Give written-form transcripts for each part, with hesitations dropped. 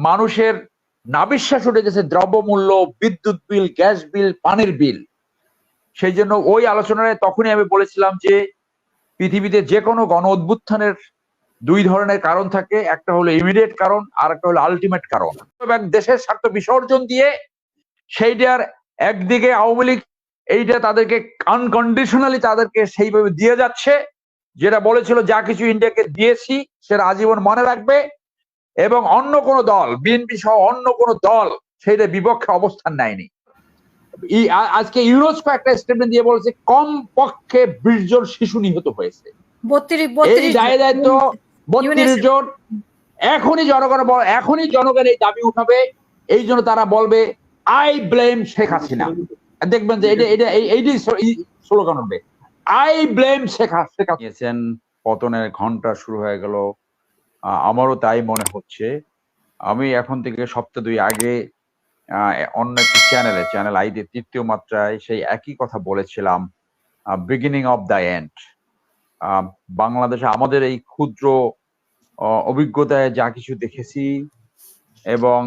মানুষের নাবিশ্বাস উঠে গেছে দ্রব্যমূল্য, বিদ্যুৎ বিল, গ্যাস বিল, পানির বিল। সেই জন্য ওই আলোচনায় তখনই আমি বলেছিলাম যে পৃথিবীতে যে কোনো গণ অভ্যুত্থানের দুই ধরনের কারণ থাকে, একটা হলো ইমিডিয়েট কারণ, আর একটা হলো আলটিমেট কারণ। এবং দেশের স্বার্থ বিসর্জন দিয়ে সেইটার একদিকে আওয়ামী লীগ এইটা তাদেরকে আনকন্ডিশনালি তাদেরকে সেইভাবে দিয়ে যাচ্ছে, যেটা বলেছিল যা কিছু ইন্ডিয়াকে দিয়েছি সেটা আজীবন মনে রাখবে, এবং অন্য কোন দল, বিএনপি সহ অন্য কোন দল সেইটা বিপক্ষে অবস্থান নেয়নি। আজকে ইউনেস্কো একটা স্টেটমেন্ট দিয়ে বলেছে কম পক্ষে 20 জন শিশু নিহত হয়েছে। এই দায় দায়িত্ব 32 জন। এখনই জনগণ এই দাবি উঠাবে, এই জন্য তারা বলবে আই ব্লেম শেখ হাসিনা। দেখবেন যে এইটাই স্লোগান হবে, আই ব্লেম শেখ হাসিনা। পতনের ঘন্টা শুরু হয়ে গেল, আমারও তাই মনে হচ্ছে। আমি এখন থেকে সপ্তাহ 2 আগে অন্য একটি চ্যানেল আইতে 3য় মাত্রায় সেই একই কথা বলেছিলাম, বিগিনিং অফ দ্য এন্ড। বাংলাদেশে আমাদের এই ক্ষুদ্র অভিজ্ঞতায় যা কিছু দেখেছি এবং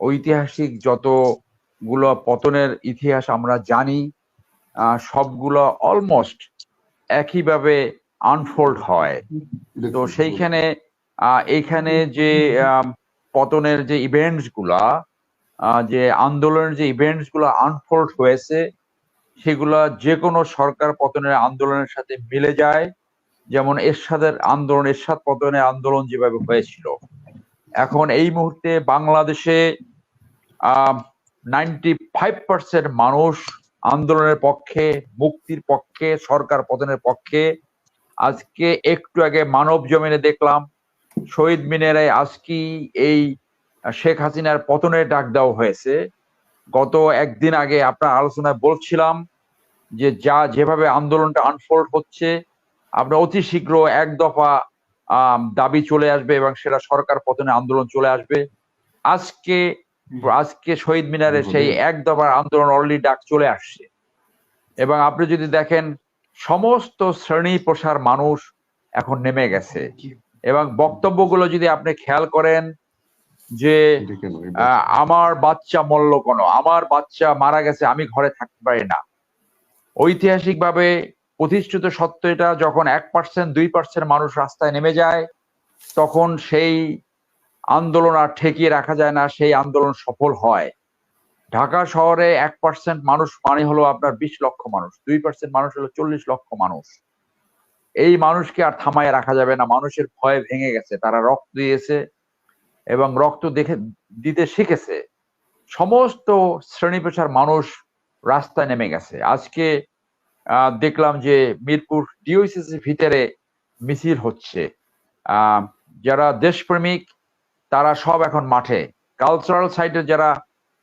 ঐতিহাসিক যতগুলো পতনের ইতিহাস আমরা জানি, সবগুলো অলমোস্ট একইভাবে আনফোল্ড হয়। তো সেইখানে এইখানে যে পতনের যে ইভেন্টস গুলা, যে আন্দোলনের যে ইভেন্টস গুলো আনফোল্ড হয়েছে, সেগুলা যে কোনো সরকার পতনের আন্দোলনের সাথে মিলে যায়। যেমন এরশাদ পতনের আন্দোলন যেভাবে হয়েছিল, এখন এই মুহূর্তে বাংলাদেশে 95% মানুষ আন্দোলনের পক্ষে, মুক্তির পক্ষে, সরকার পতনের পক্ষে। আজকে একটু আগে মানব জমিনে দেখলাম শহীদ মিনারে আজকে এই শেখ হাসিনার পতনের ডাক দেওয়া হয়েছে। গত একদিন আগে আপনার আলোচনায় বলছিলাম যে যেভাবে আন্দোলনটা আনফোল্ড হচ্ছে, আপনার অতি শীঘ্র এক দফা দাবি চলে আসবে এবং সেটা সরকার পতনের আন্দোলন চলে আসবে। আজকে শহীদ মিনারে সেই এক দফার আন্দোলন অলরেডি ডাক চলে আসছে। এবং আপনি যদি দেখেন সমস্ত শ্রেণী পেশার মানুষ এখন নেমে গেছে, এবং বক্তব্যগুলো যদি আপনি খেয়াল করেন যে আমার বাচ্চা মরল কেন, আমার বাচ্চা মারা গেছে, আমি ঘরে থাকতে পারি না। ঐতিহাসিকভাবে প্রতিষ্ঠিত সত্য এটা, যখন 1% 2% মানুষ রাস্তায় নেমে যায়, তখন সেই আন্দোলন আর ঠেকিয়ে রাখা যায় না, সেই আন্দোলন সফল হয়। ঢাকা শহরে 1% মানুষ মানে হলো আপনার 20 লক্ষ মানুষ, 2% মানুষ হলো 40 লক্ষ মানুষ। এই মানুষকে আর থামায় রাখা যাবে না। মানুষের ভয় ভেঙে গেছে, তারা রক্ত দিয়েছে এবং রক্ত দিতে শিখেছে। সমস্ত শ্রেণী পেশার মানুষ রাস্তায় নেমে গেছে। আজকে দেখলাম যে মিরপুর ডিওসিসি ভিতরে মিছিল হচ্ছে। যারা দেশপ্রেমিক তারা সব এখন মাঠে, কালচারাল সাইডে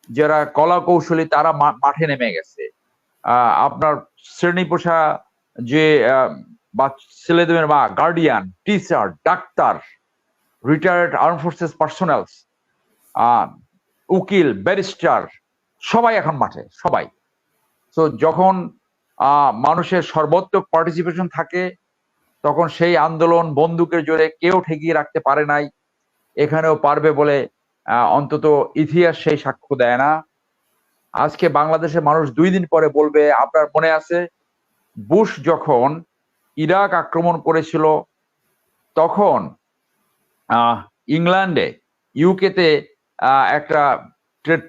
যারা কলা কৌশলী তারা মাঠে নেমে গেছে। আপনার শ্রেণী পেশা যে ছেলেদের মা, guardian, teacher, doctor, retired arm forces personnels, উকিল, ব্যারিস্টার, সবাই এখন মাঠে, সবাই। তো যখন মানুষের সর্বাত্মক পার্টিসিপেশন থাকে, তখন সেই আন্দোলন বন্দুকের জোরে কেউ ঠেকিয়ে রাখতে পারে নাই। এখানেও পারবে বলে অন্তত ইতিহাস সেই সাক্ষ্য দেয় না। আজকে বাংলাদেশের মানুষ 2 দিন পরে বলবে, আপনার মনে আছে বুশ যখন ইরাক আক্রমণ করেছিল, তখন ইংল্যান্ডে, ইউকেতে একটা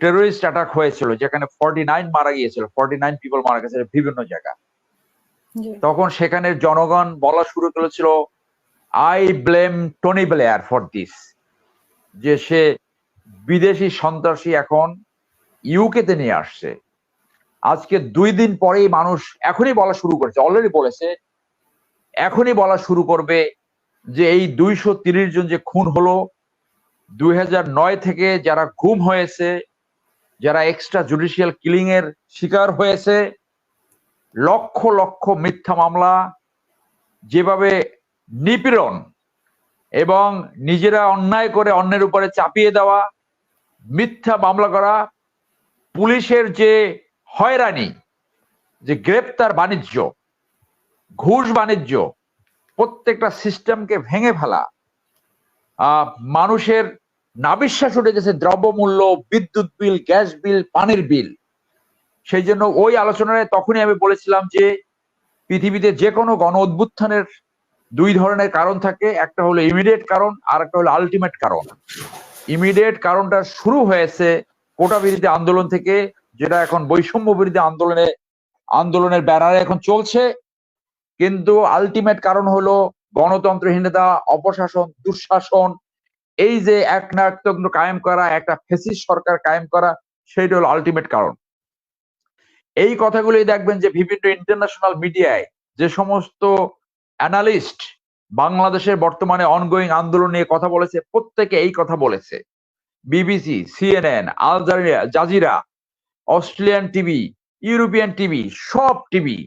টেরোরিস্ট অ্যাটাক হয়েছিল, যেখানে 49 মারা গিয়েছিল, 49 পিপল মারা গেছে বিভিন্ন জায়গায়। তখন সেখানের জনগণ বলা শুরু করেছিল, I blame Tony Blair for this, যে সে বিদেশি সন্ত্রাসী এখন ইউকেতে নিয়ে আসছে। আজকে 2 দিন পরেই মানুষ এখনই বলা শুরু করেছে, অলরেডি বলেছে, এখনই বলা শুরু করবে যে এই 230 জন যে খুন হলো 2009 থেকে, যারা গুম হয়েছে, যারা এক্সট্রা জুডিশিয়াল কিলিং এর শিকার হয়েছে, লক্ষ লক্ষ মিথ্যা মামলা, যেভাবে নিপীড়ন এবং নিজেরা অন্যায় করে অন্যের উপরে চাপিয়ে দেওয়া, মিথ্যা মামলা করা, পুলিশের যে হয়রানি, যে গ্রেপ্তার বাণিজ্য, ঘুষ বাণিজ্য, প্রত্যেকটা সিস্টেমকে ভেঙে ফেলা, মানুষের নাবিশ্বাস উঠে গেছে দ্রব্যমূল্য, বিদ্যুৎ বিল, গ্যাস বিল, পানির বিল। সেই জন্য ওই আলোচনায় তখনই আমি বলেছিলাম যে পৃথিবীতে যে কোনো গণ অভ্যুত্থানের দুই ধরনের কারণ থাকে, একটা হলো ইমিডিয়েট কারণ, আর একটা হলো আলটিমেট কারণ। ইমিডিয়েট কারণটা শুরু হয়েছে কোটা বিরোধী আন্দোলন থেকে, যেটা এখন বৈষম্য বিরোধী আন্দোলনের ব্যানারে এখন চলছে। কিন্তু আলটিমেট কারণ হলো গণতন্ত্রহীনতা, অপশাসন, দুঃশাসন, এই যে একনায়কতন্ত্র কায়েম করা, একটা ফ্যাসিস্ট সরকার কায়েম করা, সেইটা হলো আলটিমেট কারণ। এই কথাগুলোই দেখবেন যে বিভিন্ন ইন্টারন্যাশনাল মিডিয়ায় যে সমস্ত অ্যানালিস্ট বাংলাদেশের বর্তমানে অনগোয়িং আন্দোলন নিয়ে কথা বলেছে, প্রত্যেকে এই কথা বলেছে। BBC, CNN, Al Jazeera, Australian TV, European TV, সব টিভি,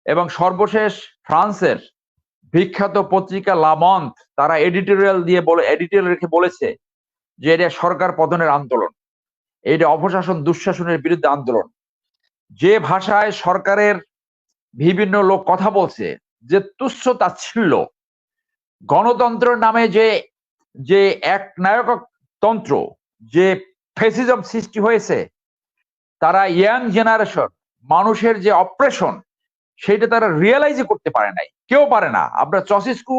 এবং সর্বশেষ ফ্রান্সের বিখ্যাত পত্রিকা লামন্ট, তারা এডিটোরিয়াল রেখে বলেছে যে এটা সরকার পতনের আন্দোলন, এটা অপশাসন দুঃশাসনের বিরুদ্ধে আন্দোলন। যে ভাষায় সরকারের বিভিন্ন লোক কথা বলছে, যে তুচ্ছ তাচ্ছিল্য, গণতন্ত্রের নামে যে একনায়কতন্ত্র, যে ফ্যাসিজম সৃষ্টি হয়েছে, তারা ইয়াং জেনারেশন মানুষের যে অপ্রেশন, সেটা তারা রিয়েলাইজই করতে পারে নাই, কেউ পারে না। আপনার চসিস্কু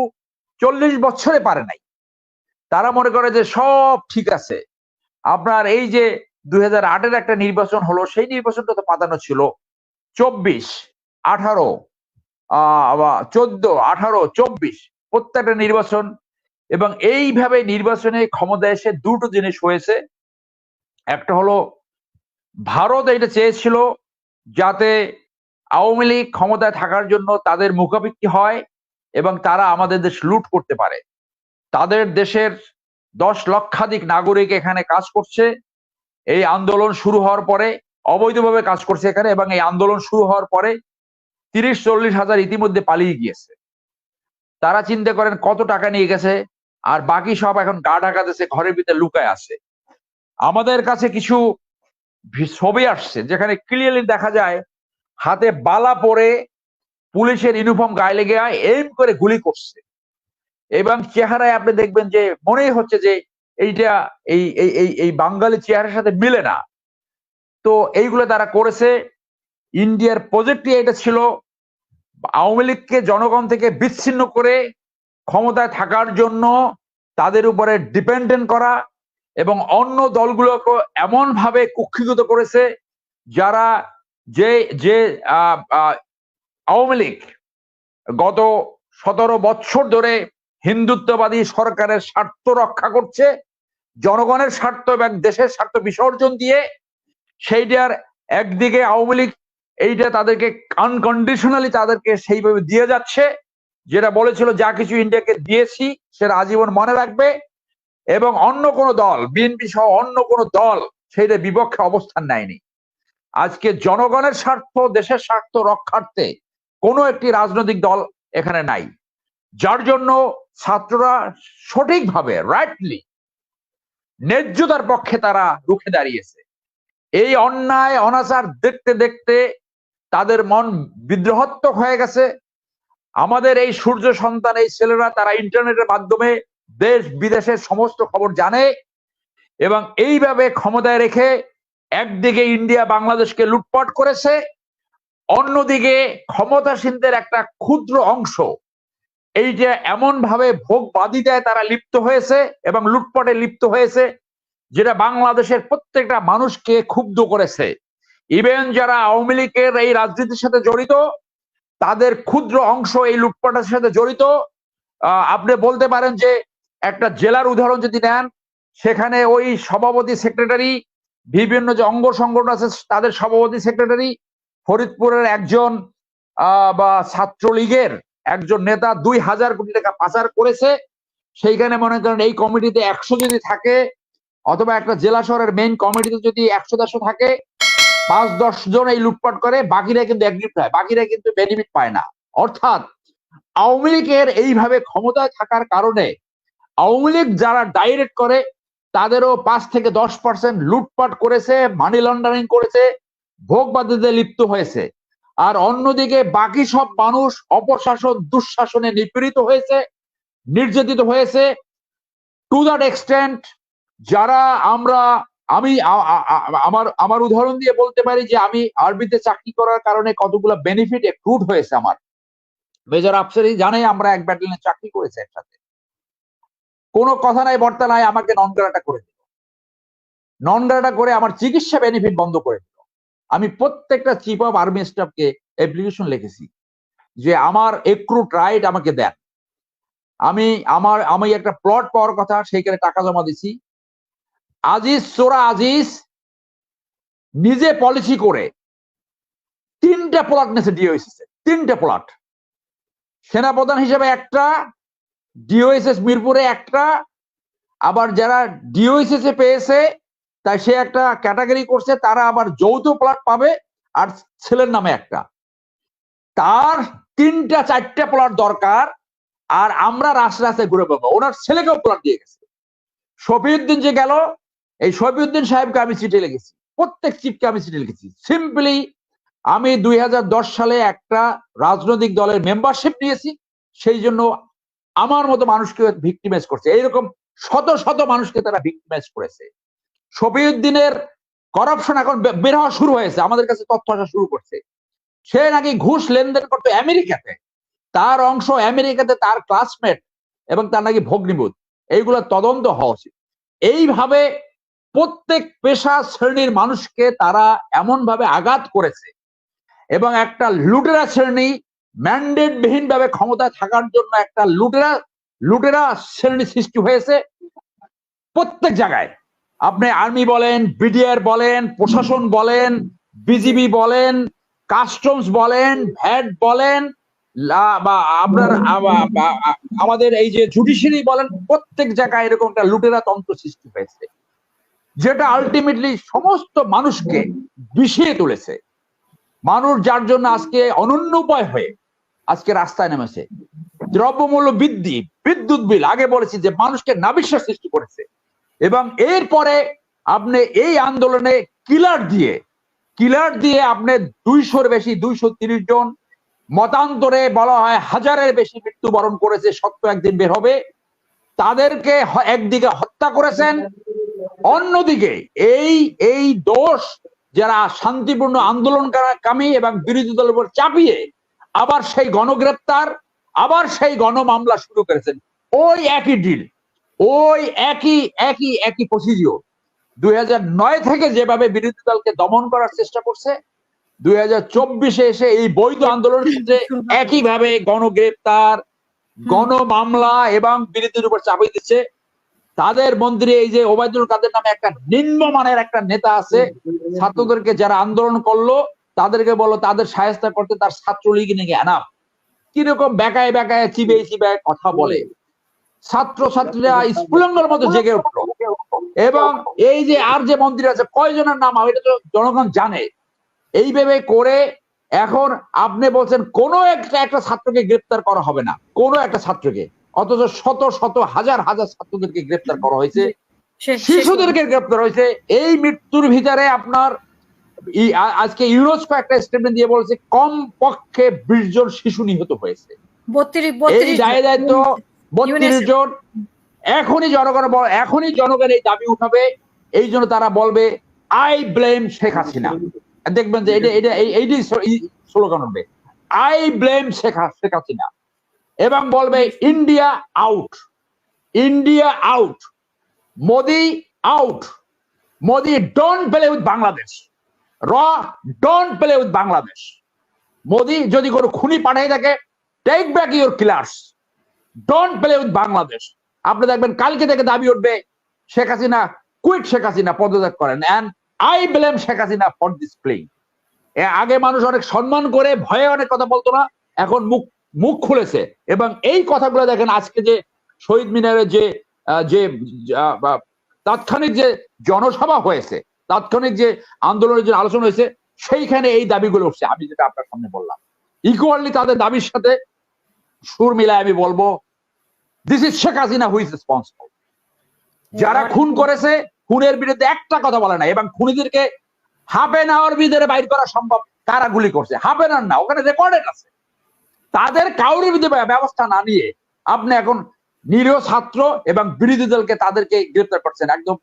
40 বছরে পারে নাই। তারা মনে করে যে সব ঠিক আছে। আপনার এই যে 2008-এর একটা নির্বাচন হলো, সেই নির্বাচনটা তো পাতানো ছিল। 24, 18, 14, 18, 24 প্রত্যেকটা নির্বাচন, এবং এইভাবে নির্বাচনে ক্ষমতা এসে দুটো জিনিস হয়েছে। একটা হলো ভারত এটা চেয়েছিল যাতে আওয়ামী লীগ ক্ষমতায় থাকার জন্য তাদের মুখাপেক্ষি হয় এবং তারা আমাদের দেশ লুট করতে পারে। তাদের দেশের 10 লক্ষাধিক নাগরিক এখানে কাজ করছে এই আন্দোলন শুরু হওয়ার পরে, অবৈধভাবে কাজ করছে এখানে, এবং এই আন্দোলন শুরু হওয়ার পরে 30-40 হাজার ইতিমধ্যে পালিয়ে গিয়েছে। তারা চিন্তা করেন কত টাকা নিয়ে গেছে, আর বাকি সব এখন গা ঢাকা দেশে ঘরের ভিতরে লুকায় আছে। আমাদের কাছে কিছু ছবি আসছে যেখানে ক্লিয়ারলি দেখা যায় হাতে বালা পরে পুলিশের ইউনিফর্ম গায়ে লেগে এইম করে গুলি করছে, এবং চেহারায় আপনি দেখবেন যে মনেই হচ্ছে যে এইটা এই বাঙালি চেহারার সাথে মিলে না। তো এইগুলো তারা করেছে। ইন্ডিয়ার প্রজেক্টই এটা ছিল আওয়ামী লীগকে জনগণ থেকে বিচ্ছিন্ন করে ক্ষমতায় থাকার জন্য তাদের উপরে ডিপেন্ডেন্ট করা, এবং অন্য দলগুলোকে এমন ভাবে কুক্ষিগত করেছে যারা যে আওয়ামী লীগ গত 17 বছর ধরে হিন্দুত্ববাদী সরকারের স্বার্থ রক্ষা করছে, জনগণের স্বার্থ এবং দেশের স্বার্থ বিসর্জন দিয়ে, সেইটার একদিকে আওয়ামী লীগ এইটা তাদেরকে আনকন্ডিশনালি তাদেরকে সেইভাবে দিয়ে যাচ্ছে, যেটা বলেছিল যা কিছু ইন্ডিয়াকে দিয়েছি সেটা আজীবন মনে রাখবে, এবং অন্য কোনো দল, বিএনপি সহ অন্য কোনো দল সেইটা বিপক্ষে অবস্থান নেয়নি। আজকে জনগণের স্বার্থ, দেশের স্বার্থ রক্ষার্থে কোনো একটি রাজনৈতিক দল এখানে নাই, যার জন্য ছাত্ররা সঠিকভাবে রাইটলি ন্যায্যতার পক্ষে তারা রুখে দাঁড়িয়েছে। এই অন্যায় অনাচার দেখতে দেখতে তাদের মন বিদ্রোহাত্মক হয়ে গেছে। আমাদের এই সূর্য সন্তান, এই ছেলেরা, তারা ইন্টারনেটের মাধ্যমে দেশ বিদেশের সমস্ত খবর জানে, এবং এইভাবে ক্ষমতায় রেখে একদিকে ইন্ডিয়া বাংলাদেশকে লুটপাট করেছে, অন্যদিকে ক্ষমতাসীনদের একটা ক্ষুদ্র অংশ এইটা এমন ভাবে ভোগবাদিতায় তারা লিপ্ত হয়েছে এবং লুটপাটে লিপ্ত হয়েছে, যেটা বাংলাদেশের প্রত্যেকটা মানুষকে ক্ষুব্ধ করেছে। ইভেন যারা আওয়ামী লীগের এই রাজনীতির সাথে জড়িত, তাদের ক্ষুদ্র অংশ এই লুটপাটের সাথে জড়িত। আপনি বলতে পারেন যে একটা জেলার উদাহরণ যদি নেন, সেখানে ওই সভাপতি সেক্রেটারি, বিভিন্ন যে অঙ্গ সংগঠন আছে তাদের সভাপতি সেক্রেটারি, ফরিদপুরের একজন বা ছাত্রলীগের একজন নেতা 2000 কোটি টাকা পাচার করেছে। সেইখানে মনে করেন এই কমিটিতে 100 যদি থাকে, অথবা একটা জেলা শহরের মেইন কমিটিতে যদি 100-150 থাকে, 5-10 জন এই লুটপাট করে, বাকিরা কিন্তু এগ্রিপ্ট হয়, বাকিরা কিন্তু বেনিফিট পায় না। অর্থাৎ আওয়ামী লীগের এইভাবে ক্ষমতায় থাকার কারণে আওয়ামী লীগ যারা ডাইরেক্ট করে তাদেরও 5-10% লুটপাট করেছে, মানি লন্ডারিং করেছে, ভোগবাদীতে লিপ্ত হয়েছে। আর অন্যদিকে বাকি সব মানুষ অপশাসন দুঃশাসনে নিপীড়িত হয়েছে, নির্যাতিত হয়েছে, টু দ্যাট এক্সটেন্ট যারা আমি আমার উদাহরণ দিয়ে বলতে পারি যে আমি আরবিতে চাকরি করার কারণে কতগুলো বেনিফিট অ্যাক্রুড হয়েছে আমার। মেজর আফসারি জানে আমরা এক ব্যাটালিয়নে চাকরি করেছি একসাথে, কোনো কথা নাই বর্তা নাই, আমাকে নন গ্রাটা করে দিল, নন গ্রাটা করে আমার চিকিৎসা বেনিফিট বন্ধ করে দিল। আমি প্রত্যেকটা চিফ অফ আর্মি স্টাফকে অ্যাপ্লিকেশন লিখেছি যে আমার এক্রুট রাইট আমাকে দেন। আমি একটা প্লট পাওয়ার কথা, সেইখানে টাকা জমা দিছি। আজিজ সোরা আজিজ নিজে পলিসি করে 3টা প্লট নিয়েছে ডিওএসএস, 3টে প্লট, সেনাপ্রধান হিসেবে একটা, ডিওএসএস মিরপুরে একটা, আবার যারা ডিওএসএস এ পেয়েছে তাই সে একটা ক্যাটাগরি করছে, তারা আবার যৌথ প্লট পাবে, আর ছেলের নামে একটা। তার 3টা 4টে প্লট দরকার, আর আমরা রাস্তায় ঘুরে পাবো। ওনার ছেলেকেও প্লট দিয়ে গেছে। শফিউদ্দিন যে গেল, এই শফিউদ্দিন সাহেবকে আমি চিঠি লিখেছি, প্রত্যেক চিফকে আমি চিঠি লিখেছি। সিম্পলি আমি 2010 সালে একটা রাজনৈতিক দলের মেম্বারশিপ নিয়েছি, সেই জন্য আমার মতো মানুষকে ভিক্টিমাইজ করছে। এইরকম শত শত মানুষকে তারা ভিক্টিমাইজ করেছে। শফিউদ্দিনের করাপশন এখন বের হওয়া শুরু হয়েছে, আমাদের কাছে তথ্য আসা শুরু করছে। সে নাকি ঘুষ লেনদেন করতো আমেরিকাতে, তার অংশ আমেরিকাতে তার ক্লাসমেট এবং তার নাকি ভগ্নিভূত। এইগুলো তদন্ত হওয়া উচিত। এইভাবে প্রত্যেক পেশা শ্রেণীর মানুষকে তারা এমন ভাবে আঘাত করেছে, এবং একটা লুটেরা শ্রেণী ম্যান্ডেট বিহীন ভাবে ক্ষমতায় থাকার জন্য একটা লুটেরা শ্রেণী সৃষ্টি হয়েছে প্রত্যেক জায়গায়। আপনি আর্মি বলেন, বিডিআর বলেন, প্রশাসন বলেন, বিজিবি বলেন, কাস্টমস বলেন, ভ্যাট বলেন, বা আপনার আমাদের এই যে জুডিশিয়ারি বলেন, প্রত্যেক জায়গায় এরকম একটা লুটেরা তন্ত্র সৃষ্টি হয়েছে, যেটা আলটিমেটলি সমস্ত মানুষকে বিষিয়ে তুলেছে। মানুষ যার জন্য আজকে অনন্য উপায় হয়ে আজকে রাস্তায় নেমেছে। দ্রব্যমূল্য বৃদ্ধি, বিদ্যুৎ বিল, আগে বলেছি যে মানুষকে নাবিশ্বাস সৃষ্টি করেছে। এবং এরপরে আপনি এই আন্দোলনে কিলার দিয়ে আপনি 200-র বেশি, 230 জন, মতান্তরে বলা হয় 1000-এর বেশি মৃত্যুবরণ করেছে, সত্য একদিন বের হবে। তাদেরকে একদিকে হত্যা করেছেন, অন্যদিকে এই দোষ যারা শান্তিপূর্ণ আন্দোলনকামী এবং বিরোধী দলের উপর চাপিয়ে আবার সেই গণগ্রেপ্তার, আবার সেই গণমামলা শুরু করেছেন। ওই একই ডিল, ওই একই প্রসিডিওর 2009 থেকে যেভাবে বিরোধী দলকে দমন করার চেষ্টা করছে, 2024-এ এসে এই বৈধ আন্দোলনের ক্ষেত্রে একইভাবে গণগ্রেপ্তার, গণমামলা এবং বিরোধীদের উপর চাপিয়ে দিচ্ছে। তাদের মন্ত্রী এই যে ওবায়দুল কাদের নামে একটা নিম্নমানের একটা নেতা আছে, ছাত্রদেরকে যারা আন্দোলন করলো তাদেরকে বলো তাদের সাহায্য করতে তার ছাত্রলীগ নাকি এনাফ। কিরকম বেকায় চিবায় কথা বলে, ছাত্রছাত্রীরা স্ফুলিঙ্গের মতো জেগে উঠলো। এবং এই যে আর যে মন্ত্রী আছে, কয়জনের নাম এটা তো জনগণ জানে। এইভাবে করে এখন আপনি বলছেন কোনো একটা ছাত্রকে গ্রেপ্তার করা হবে না, কোনো একটা ছাত্রকে, অথচ শত শত হাজার হাজার ছাত্রদেরকে গ্রেপ্তার করা হয়েছে, শিশুদেরকে গ্রেপ্তার হয়েছে। এই মৃত্যুর ভিতরে আপনার আজকে ইউনেস্কো একটা স্টেটমেন্ট দিয়ে বলেছে কম পক্ষে 20 জন শিশু নিহত হয়েছে। এই দায়িত্ব 32 জন। এখনই জনগণ এই দাবি উঠাবে, এই জন্য তারা বলবে আই ব্লেম শেখ হাসিনা। দেখবেন যে এইটাই স্লোগান হবে, আই ব্লেম শেখ হাসিনা, এবং বলবে India out, India out, Modi out, Modi don't play with Bangladesh, don't play with Bangladesh. Modi যদি কোনো খুনি পাঠাই থাকে, take back your killers, don't play with Bangladesh. আপনি দেখবেন কালকে থেকে দাবি উঠবে শেখ হাসিনা কুইট, শেখ হাসিনা পদত্যাগ করেন, and I blame Sheikh Hasina for this playing. আগে মানুষ অনেক সম্মান করে ভয়ে অনেক কথা বলতো না, এখন মুখ খুলেছে। এবং এই কথাগুলো দেখেন আজকে যে শহীদ মিনারে যে তাৎক্ষণিক যে জনসভা হয়েছে, তাৎক্ষণিক যে আন্দোলনের যে আলোচনা হয়েছে, সেইখানে এই দাবিগুলো উঠছে। আমি যেটা আপনার সামনে বললাম, ইকুয়ালি তাদের দাবির সাথে সুর মিলায় আমি বলবো this is Sheikh Hasina who is responsible. যারা খুন করেছে, খুনের বিরুদ্ধে একটা কথা বলে না, এবং খুনিদেরকে হাফ এন আওয়ার ভিতরে বাইর করা সম্ভব। কারা গুলি করছে হাফ এন আওয়ার না, ওখানে রেকর্ডেড আছে। তাদের কাউরির বিরুদ্ধে ব্যবস্থা না নিয়ে আপনি এখন নিরীহ ছাত্র এবং বিরোধী দলকে তাদেরকে গ্রেপ্তার করছেন একদম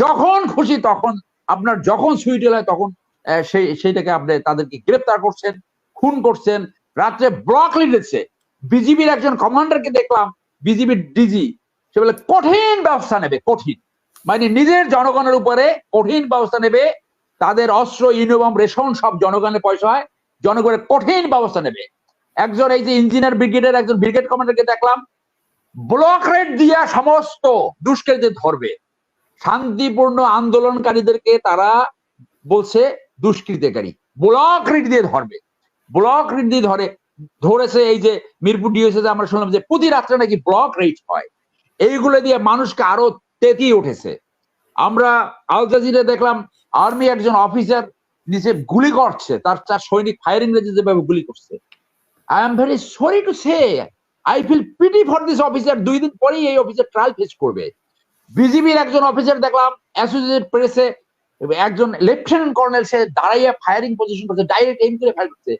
যখন খুশি তখন, আপনার যখন সুইট হয় তখন সেইটাকে আপনি তাদেরকে গ্রেপ্তার করছেন, খুন করছেন। রাত্রে ব্লক লিডেছে বিজিবির একজন কমান্ডারকে দেখলাম, বিজিবির ডিজি, সে বলে কঠিন ব্যবস্থা নেবে, কঠিন মানে নিজের জনগণের উপরে কঠিন ব্যবস্থা নেবে, তাদের অস্ত্র ইউনিফর্ম রেশন সব জনগণের পয়সা হয়, জনগণের কঠিন ব্যবস্থা নেবে। একজন এই যে ইঞ্জিনিয়ার ব্রিগেডের একজন ব্রিগেড কমান্ডারকে দেখলাম ব্লক রেড দিয়া সমস্ত দুষ্কৃতীদের ধরবে। শান্তিপূর্ণ আন্দোলনকারীদেরকে তারা বলছে দুষ্কৃতিকারী, ব্লক রেড দিয়ে ধরবে, ব্লক রেড দিয়ে ধরেছে। এই যে মিরপুর ডিওসিতে আমরা শুনলাম যে প্রতি রাত্রে নাকি ব্লক রেড হয়, এইগুলো দিয়ে মানুষকে আরো তেতিয়ে উঠেছে। আমরা আল জাজিরা দেখলাম আর্মি একজন অফিসার নিচে গুলি করছে, তার সৈনিক ফায়ারিং রেঞ্জে যেভাবে গুলি করছে। I am very sorry to say, I feel pity for this officer. 2 দিন পরেই এই অফিসার ট্রায়াল ফেস করবে। বিজিবির একজন অফিসার দেখলাম অ্যাসোসিয়েটেড প্রেসে একজন লেফটেন্যান্ট কর্নেল, সে দাঁড়াইয়া ফায়ারিং পজিশন করছে, ডাইরেক্ট এম করে ফায়ার করছে।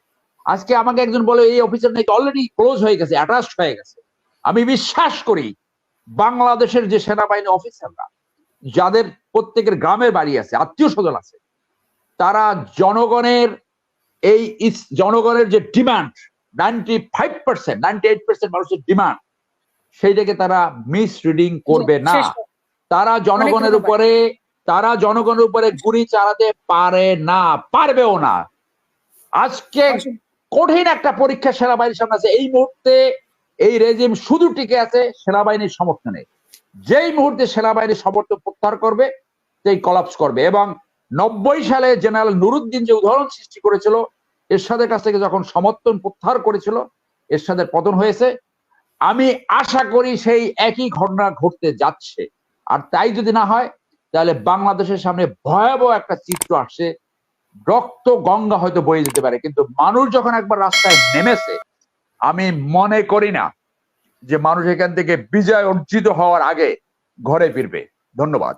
আজকে আমাকে একজন বলে এই অফিসার নাকি অলরেডি ক্লোজ হয়ে গেছে, অ্যাটাচড হয়ে গেছে। আমি বিশ্বাস করি বাংলাদেশের যে সেনাবাহিনী অফিসাররা, যাদের প্রত্যেকের গ্রামের বাড়ি আছে, আত্মীয় স্বজন আছে, তারা জনগণের যে ডিমান্ড 95%, 98% মানুষের ডিমান্ড, সেইটাকে তারা মিস রিডিং করবে না। তারা জনগণের উপরে গুলি চালাতে পারে না, পারবেও না। আজকে কঠিন একটা পরীক্ষা সেনাবাহিনীর সামনে আছে। এই মুহূর্তে এই রেজিম শুধু টিকে আছে সেনাবাহিনীর সমর্থনে। যেই মুহূর্তে সেনাবাহিনীর সমর্থন প্রত্যাহার করবে সেই কলাপস করবে। এবং 90 সালে জেনারেল নুরুদ্দিন যে উদাহরণ সৃষ্টি করেছিল, এরশাদের কাছ থেকে যখন সমর্থন প্রত্যাহার করেছিল, এরশাদের পতন হয়েছে। আমি আশা করি সেই একই ঘটনা ঘটতে যাচ্ছে। আর তাই যদি না হয় তাহলে বাংলাদেশের সামনে ভয়াবহ একটা চিত্র আসছে, রক্ত গঙ্গা হয়তো বয়ে যেতে পারে। কিন্তু মানুষ যখন একবার রাস্তায় নেমেছে, আমি মনে করি না যে মানুষ এখান থেকে বিজয় অর্জিত হওয়ার আগে ঘরে ফিরবে। ধন্যবাদ।